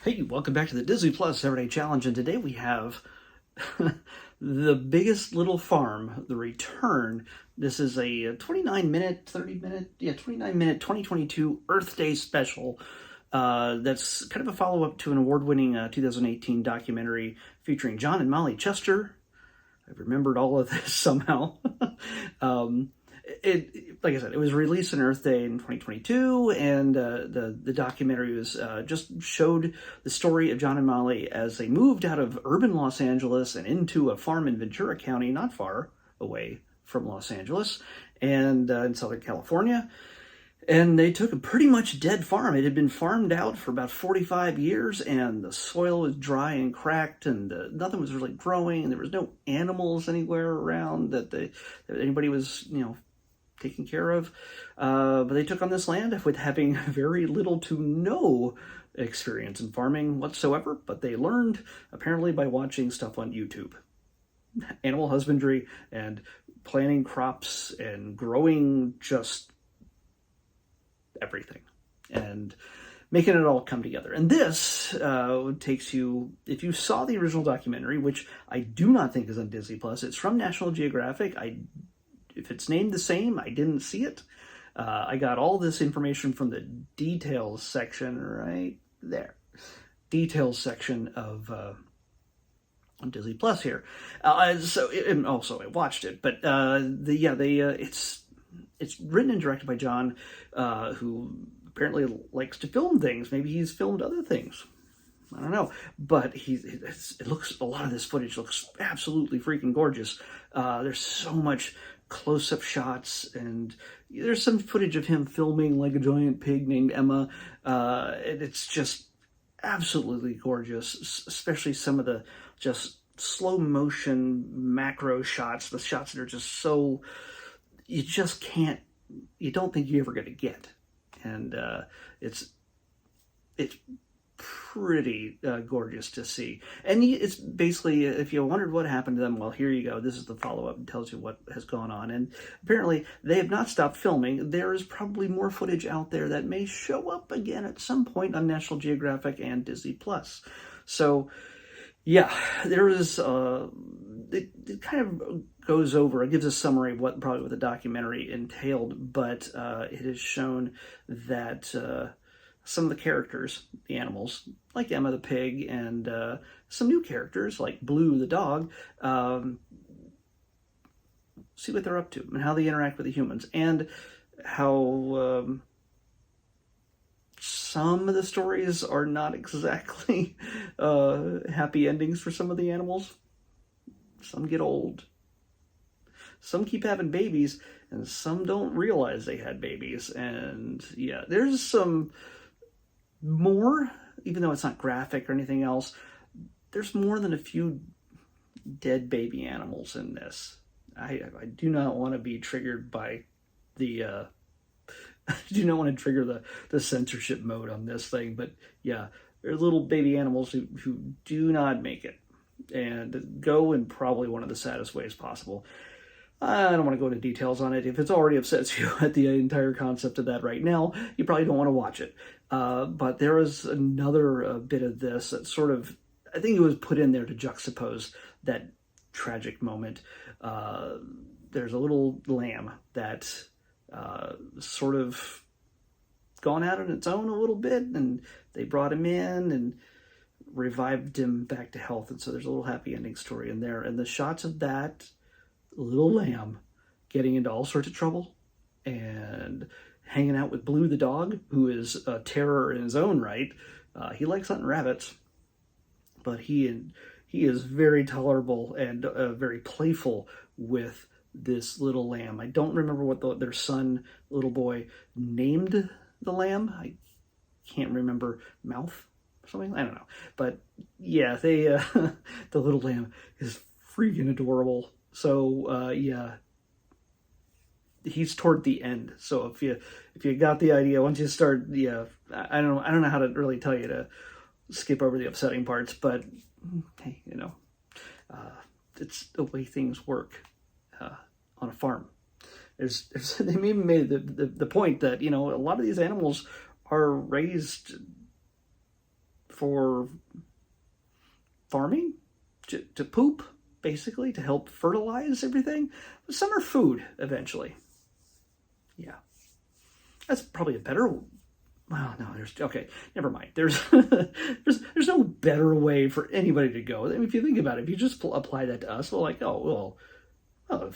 Hey, welcome back to the Disney Plus Everyday Challenge, and today we have the biggest little farm, The Return. This is a 29-minute, 29-minute 2022 Earth Day special. That's kind of a follow-up to an award-winning 2018 documentary featuring John and Molly Chester. I've remembered all of this somehow. Like I said, it was released on Earth Day in 2022, and the documentary was just showed the story of John and Molly as they moved out of urban Los Angeles and into a farm in Ventura County, not far away from Los Angeles, and in Southern California. And they took a pretty much dead farm. It had been farmed out for about 45 years, and the soil was dry and cracked, and nothing was really growing, and there was no animals anywhere around that anybody was, taking care of. But they took on this land with having very little to no experience in farming whatsoever, but they learned apparently by watching stuff on YouTube. Animal husbandry and planting crops and growing just everything and making it all come together. And this takes you, if you saw the original documentary, which I do not think is on Disney Plus, it's from National Geographic. If it's named the same, I didn't see it. I got all this information from the details section right there. Details section of Disney Plus here. And also I watched it, but it's written and directed by John, who apparently likes to film things. Maybe he's filmed other things. I don't know, but a lot of this footage looks absolutely freaking gorgeous. There's so much close-up shots, and there's some footage of him filming like a giant pig named Emma. And it's just absolutely gorgeous, especially some of the just slow motion macro shots, the shots that are just so, you don't think you're ever going to get. And it's pretty gorgeous to see. And it's basically, if you wondered what happened to them, well, here you go. This is the follow-up and tells you what has gone on. And apparently they have not stopped filming. There is probably more footage out there that may show up again at some point on National Geographic and Disney Plus. So yeah, there is it kind of goes over, it gives a summary of what the documentary entailed, but it has shown that some of the characters, the animals, like Emma the pig, and some new characters like Blue the dog, see what they're up to and how they interact with the humans, and how some of the stories are not exactly happy endings for some of the animals. Some get old. Some keep having babies, and some don't realize they had babies. And yeah, there's some more, even though it's not graphic or anything else, there's more than a few dead baby animals in this. I do not want to be triggered by the I do not want to trigger the censorship mode on this thing, but yeah, there's little baby animals who do not make it and go in probably one of the saddest ways possible. I don't want to go into details on it. If it's already upsets you at the entire concept of that right now, you probably don't want to watch it. But there is another bit of this that sort of, I think it was put in there to juxtapose that tragic moment. There's a little lamb that sort of gone out on its own a little bit, and they brought him in and revived him back to health. And so there's a little happy ending story in there. And the shots of that little lamb getting into all sorts of trouble and hanging out with Blue the dog, who is a terror in his own right. He likes hunting rabbits, but he is very tolerable and very playful with this little lamb. I don't remember what their son, little boy, named the lamb. I can't remember. Mouth or something? I don't know. But yeah, they the little lamb is freaking adorable. So yeah, he's toward the end. So if you got the idea, once you start, yeah, I don't know how to really tell you to skip over the upsetting parts, but hey, it's the way things work on a farm. They even made the point that a lot of these animals are raised for farming, to poop, basically, to help fertilize everything. Some are food, eventually. Yeah. That's probably a better... Well, no, okay, never mind. There's no better way for anybody to go. I mean, if you think about it, if you just apply that to us, well, like, oh, well,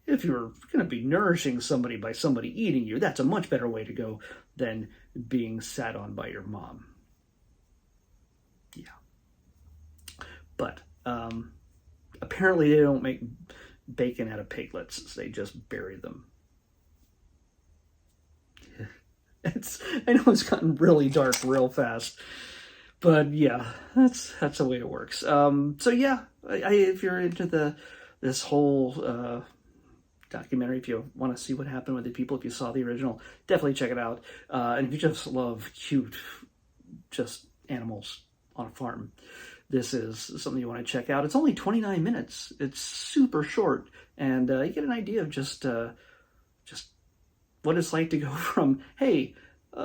if you're going to be nourishing somebody by somebody eating you, that's a much better way to go than being sat on by your mom. Yeah. But apparently they don't make bacon out of piglets. They just bury them. I know it's gotten really dark real fast, but yeah, that's the way it works. So yeah, if you're into this whole documentary, if you want to see what happened with the people, if you saw the original, definitely check it out. And if you just love cute, just animals on a farm, this is something you want to check out. It's only 29 minutes. It's super short, and you get an idea of just what it's like to go from, hey,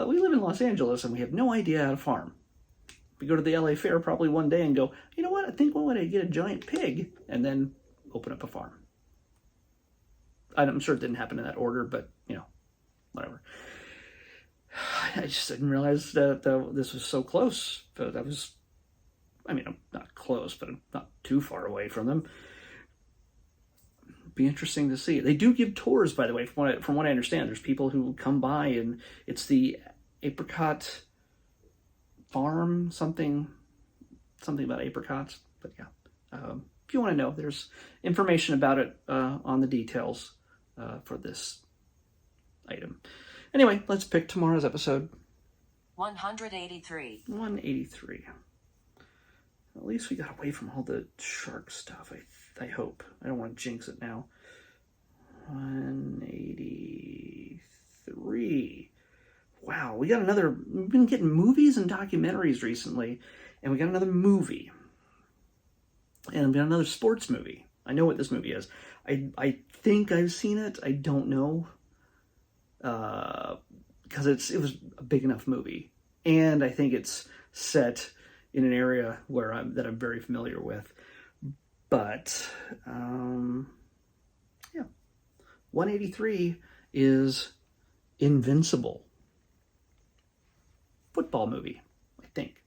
we live in Los Angeles and we have no idea how to farm. We go to the LA Fair probably one day and go, you know what, I think we'll want to get a giant pig and then open up a farm. I'm sure it didn't happen in that order, but, whatever. I just didn't realize that this was so close. But I'm not close, but I'm not too far away from them. Be interesting to see. They do give tours, by the way, from what I understand. There's people who come by, and it's the apricot farm, something about apricots. But yeah, if you want to know, there's information about it on the details for this item. Anyway, let's pick tomorrow's episode. 183. 183. At least we got away from all the shark stuff, I hope. I don't want to jinx it now. 183. Wow, we've been getting movies and documentaries recently, and we got another movie. And we got another sports movie. I know what this movie is. I think I've seen it. I don't know. Because it was a big enough movie. And I think it's set in an area that I'm very familiar with. But, 183 is Invincible. Football movie, I think.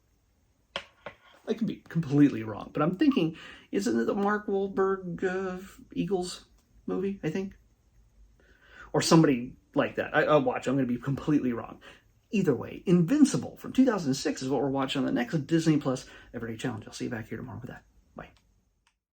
I could be completely wrong, but I'm thinking, isn't it the Mark Wahlberg Eagles movie, I think? Or somebody like that. I'll watch. I'm going to be completely wrong. Either way, Invincible from 2006 is what we're watching on the next Disney Plus Everyday Challenge. I'll see you back here tomorrow with that. Bye.